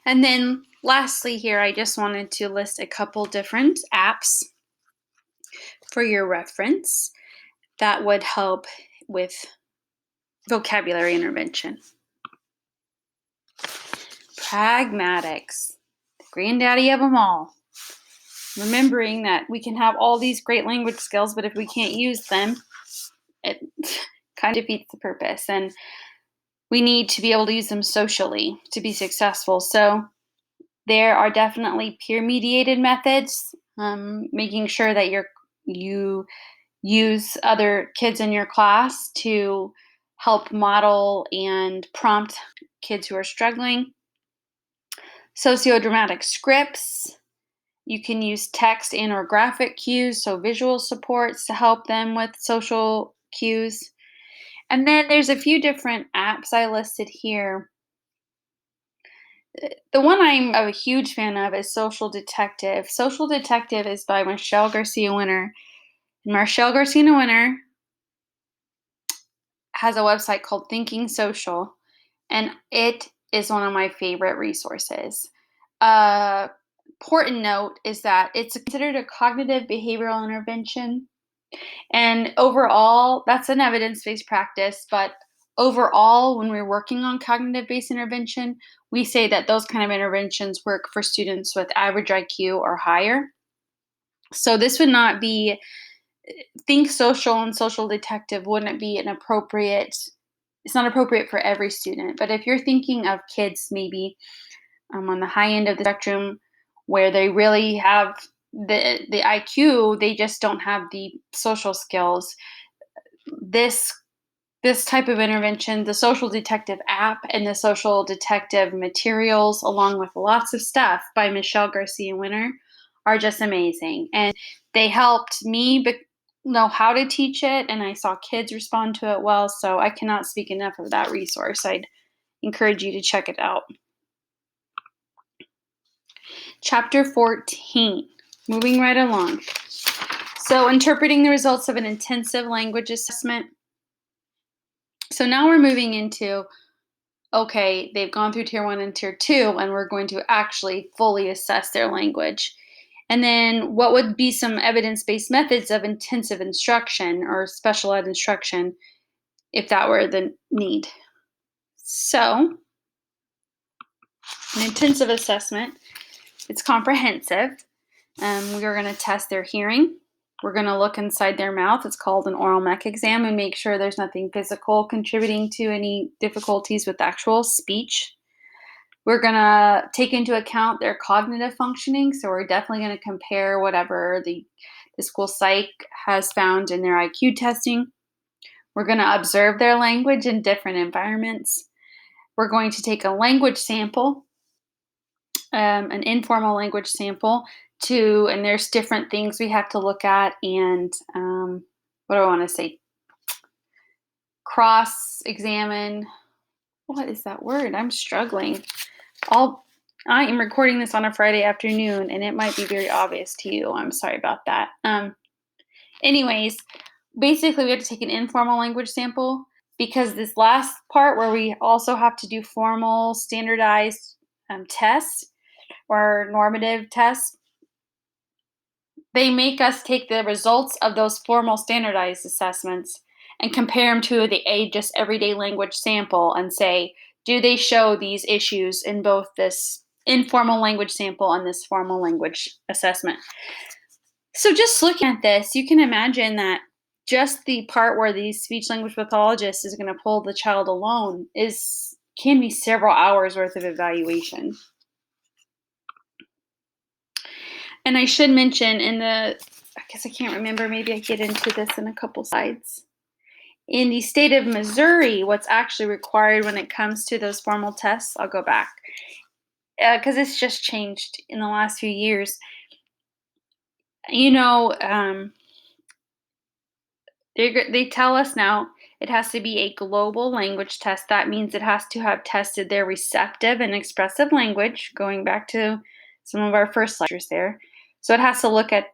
And then lastly here, I just wanted to list a couple different apps for your reference that would help with vocabulary intervention. Pragmatics, the granddaddy of them all. Remembering that we can have all these great language skills, but if we can't use them, it kind of defeats the purpose. And we need to be able to use them socially to be successful. So there are definitely peer-mediated methods, making sure that you use other kids in your class to help model and prompt kids who are struggling. Sociodramatic scripts. You can use text and or graphic cues, so visual supports to help them with social cues. And then there's a few different apps I listed here. The one I'm a huge fan of is Social Detective. Social Detective is by Michelle Garcia Winner. And Michelle Garcia Winner has a website called Thinking Social, and it is one of my favorite resources. Important note is that it's considered a cognitive behavioral intervention. And overall, that's an evidence-based practice, but overall, when we're working on cognitive-based intervention, we say that those kind of interventions work for students with average IQ or higher. So this would not be, Think Social and Social Detective wouldn't be it's not appropriate for every student. But if you're thinking of kids maybe on the high end of the spectrum where they really have the IQ, they just don't have the social skills, this type of intervention, the Social Detective app and the Social Detective materials, along with lots of stuff by Michelle Garcia Winner, are just amazing. And they helped me know how to teach it, and I saw kids respond to it well, so I cannot speak enough of that resource. I'd encourage you to check it out. Chapter 14, moving right along. So, interpreting the results of an intensive language assessment. So now we're moving into, okay, they've gone through tier 1 and tier 2, and we're going to actually fully assess their language. And then what would be some evidence-based methods of intensive instruction or special ed instruction if that were the need? So, an intensive assessment, it's comprehensive. We are going to test their hearing. We're going to look inside their mouth. It's called an oral mech exam, and make sure there's nothing physical contributing to any difficulties with actual speech. We're going to take into account their cognitive functioning, so we're definitely going to compare whatever the school psych has found in their IQ testing. We're going to observe their language in different environments. We're going to take a language sample, an informal language sample, and there's different things we have to look at, and what do I want to say? Cross-examine. What is that word? I'm struggling. I am recording this on a Friday afternoon, and it might be very obvious to you. I'm sorry about that. Anyways, basically we have to take an informal language sample, because this last part where we also have to do formal standardized tests or normative tests, they make us take the results of those formal standardized assessments and compare them to the just everyday language sample and say, do they show these issues in both this informal language sample and this formal language assessment? So just looking at this, you can imagine that just the part where the speech language pathologist is going to pull the child alone can be several hours worth of evaluation. And I should mention I guess I can't remember, maybe I get into this in a couple slides. In the state of Missouri, what's actually required when it comes to those formal tests, I'll go back, because it's just changed in the last few years. They tell us now it has to be a global language test. That means it has to have tested their receptive and expressive language, going back to some of our first lectures there. So it has to look at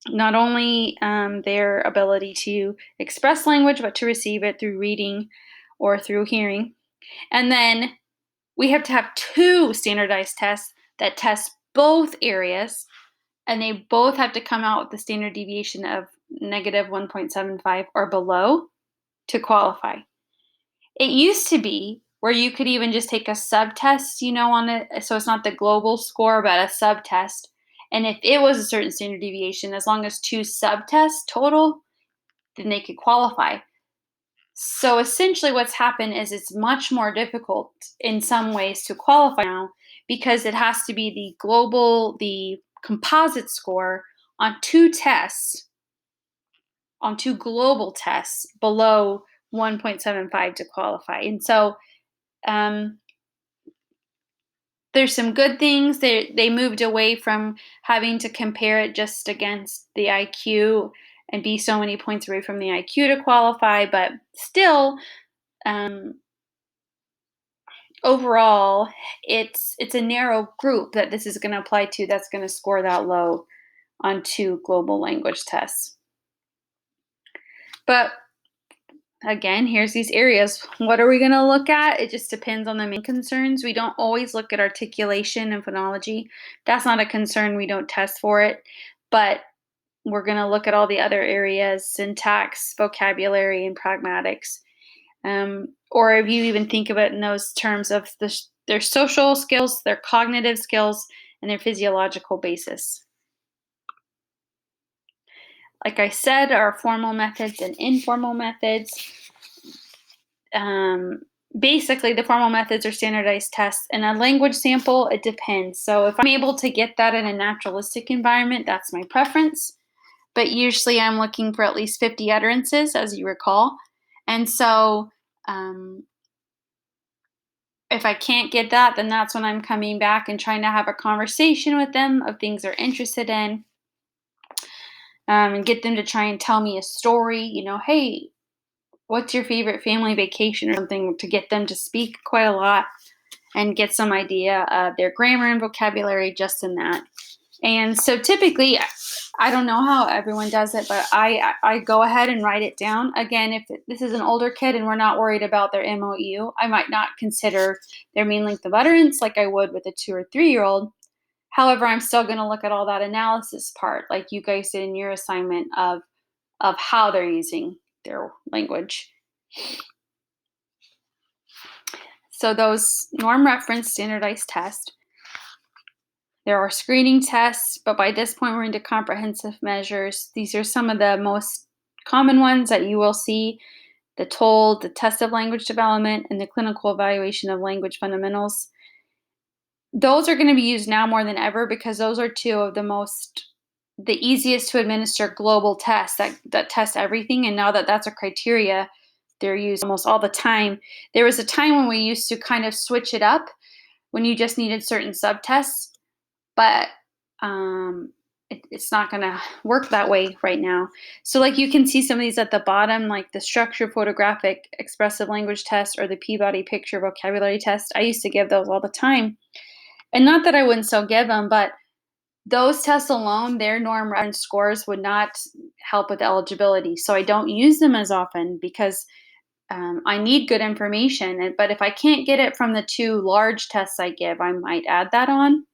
not only their ability to express language, but to receive it through reading or through hearing. And then we have to have 2 standardized tests that test both areas, and they both have to come out with a standard deviation of negative 1.75 or below to qualify. It used to be where you could even just take a subtest, on it, so it's not the global score, but a subtest. And if it was a certain standard deviation, as long as 2 subtests total, then they could qualify. So essentially, what's happened is it's much more difficult in some ways to qualify now because it has to be the composite score on 2 tests, on 2 global tests below 1.75 to qualify. And so um, there's some good things. They moved away from having to compare it just against the IQ and be so many points away from the IQ to qualify, but still, um, overall, it's a narrow group that this is going to apply to that's going to score that low on 2 global language tests. But again, here's these areas. What are we going to look at? It just depends on the main concerns. We don't always look at articulation and phonology. That's not a concern. We don't test for it. But we're going to look at all the other areas: syntax, vocabulary, and pragmatics. Or if you even think of it in those terms of their social skills, their cognitive skills, and their physiological basis. Like I said, our formal methods and informal methods. Basically, the formal methods are standardized tests, and a language sample, it depends. So if I'm able to get that in a naturalistic environment, that's my preference. But usually I'm looking for at least 50 utterances, as you recall. And so if I can't get that, then that's when I'm coming back and trying to have a conversation with them of things they're interested in, and get them to try and tell me a story. Hey, what's your favorite family vacation or something, to get them to speak quite a lot and get some idea of their grammar and vocabulary just in that. And so typically, I don't know how everyone does it, but I go ahead and write it down. Again, if this is an older kid and we're not worried about their MOU, I might not consider their mean length of utterance like I would with a 2 or 3-year-old. However, I'm still going to look at all that analysis part, like you guys did in your assignment, of how they're using their language. So those norm reference standardized tests. There are screening tests, but by this point we're into comprehensive measures. These are some of the most common ones that you will see: the TOLD, the test of language development, and the clinical evaluation of language fundamentals. Those are going to be used now more than ever because those are 2 of the easiest to administer global tests that test everything. And now that that's a criteria, they're used almost all the time. There was a time when we used to kind of switch it up when you just needed certain subtests, but it's not going to work that way right now. So like you can see some of these at the bottom, like the structured photographic expressive language test or the Peabody picture vocabulary test. I used to give those all the time. And not that I wouldn't still give them, but those tests alone, their norm reference scores would not help with eligibility. So I don't use them as often because I need good information. But if I can't get it from the 2 large tests I give, I might add that on.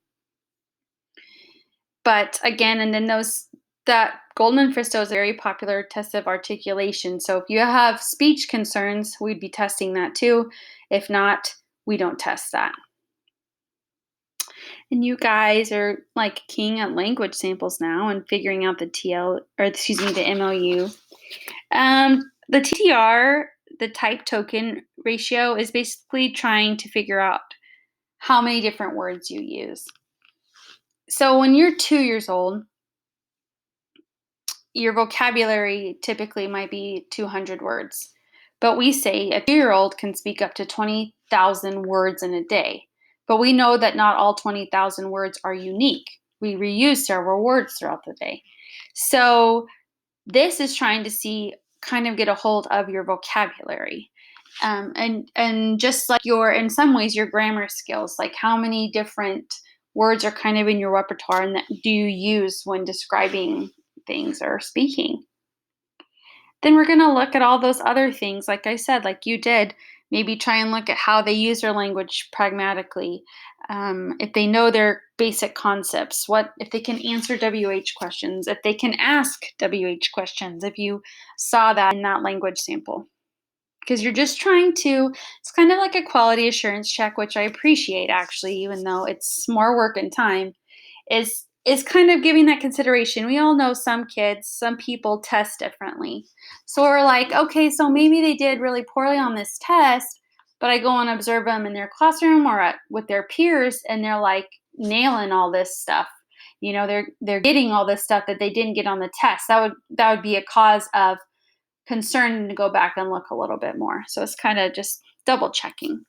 But again, and then that Goldman-Fristow is a very popular test of articulation. So if you have speech concerns, we'd be testing that too. If not, we don't test that. And you guys are like keying at language samples now and figuring out the the MOU. The TTR, the type token ratio, is basically trying to figure out how many different words you use. So when you're 2 years old, your vocabulary typically might be 200 words. But we say a 2-year-old can speak up to 20,000 words in a day. But we know that not all 20,000 words are unique. We reuse several words throughout the day. So this is trying to kind of get a hold of your vocabulary. And just like in some ways, your grammar skills, like how many different words are kind of in your repertoire and that do you use when describing things or speaking. Then we're going to look at all those other things, like I said, like you did, Maybe try and look at how they use their language pragmatically. If they know their basic concepts, what if they can answer WH questions, if they can ask WH questions, if you saw that in that language sample. Because you're just trying to, it's kind of like a quality assurance check, which I appreciate actually, even though it's more work and time, is kind of giving that consideration. We all know some kids, some people test differently. So we're like, okay, so maybe they did really poorly on this test, but I go and observe them in their classroom or with their peers, and they're like nailing all this stuff. They're getting all this stuff that they didn't get on the test. That would be a cause of concern to go back and look a little bit more. So it's kind of just double checking.